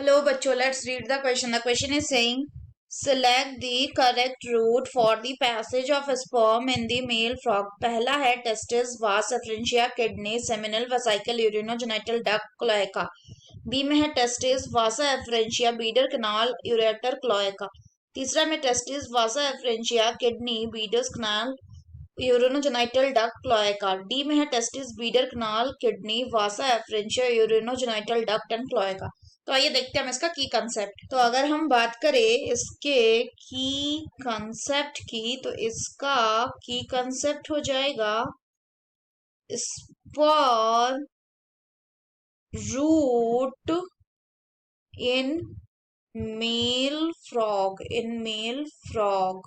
Hello, bachcho. Let's read the question. The question is saying, select the correct route for the passage of sperm in the male frog. पहला है testis, vas, afferentia, kidney, seminal, vesicle, urinogenital duct, cloaca. B में है testis, vasa, afferentia, beader canal, ureter, cloaca. तीसरा में testis, vasa, afferentia, kidney, beaders canal, urinogenital duct cloaca. D में है testis, Bidder canal, kidney, vasa, efferentia, urinogenital duct and cloaca. तो आइए देखते हैं हम इसका की कंसेप्ट. तो अगर हम बात करें इसके की कंसेप्ट की, तो इसका की कंसेप्ट हो जाएगा sperm root in male frog.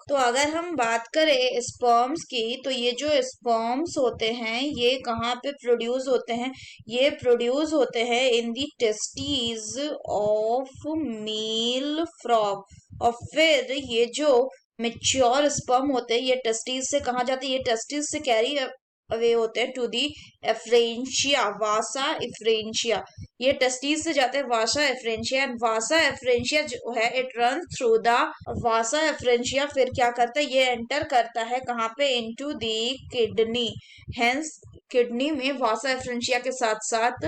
तो अगर हम बात करें स्पर्म्स की, तो ये जो स्पर्म्स होते हैं ये कहाँ पे प्रोड्यूस होते हैं? ये प्रोड्यूस होते हैं इन दी टेस्टीज ऑफ मेल फ्रॉग. और फिर ये जो मेच्योर स्पर्म होते हैं ये टेस्टीज से कहाँ जाते हैं? ये टेस्टीज से कैरी अवे होते हैं to the efferentia, vasa efferentia. ये टेस्टीज से जाते हैं vasa efferentia, and vasa efferentia जो है it run through the vasa efferentia. फिर क्या करता है? ये एंटर करता है कहाँ पे? Into the kidney. Hence kidney में वासा एफ्रेंशिया के साथ साथ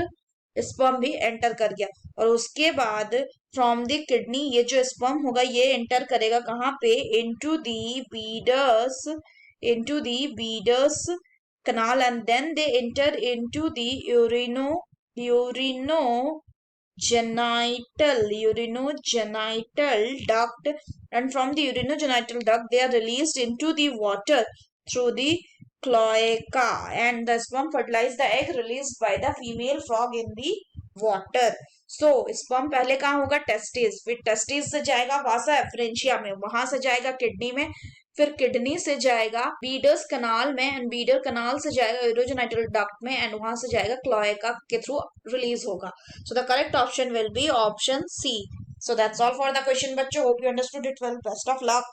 स्पर्म भी एंटर कर गया. और उसके बाद फ्रॉम द किडनी ये जो स्पर्म होगा ये एंटर करेगा कहाँ पे? Into the Bidder's canal, and then they enter into the urinogenital duct, and from the urinogenital duct they are released into the water through the cloaca, and the sperm fertilize the egg released by the female frog in the water. So sperm पहले कहाँ होगा? Testis. फिर testis से जाएगा वासा efferentia में, वहां से जाएगा किडनी में, फिर किडनी से जाएगा बीडर्स कनाल में, एंड बीडर कनाल से जाएगा यूरोजेनाइटल डक्ट में, एंड वहां से जाएगा क्लोएका के थ्रू रिलीज होगा. So the correct option will be option C. So that's all for the question बच्चों. Hope you understood it well. Best of luck.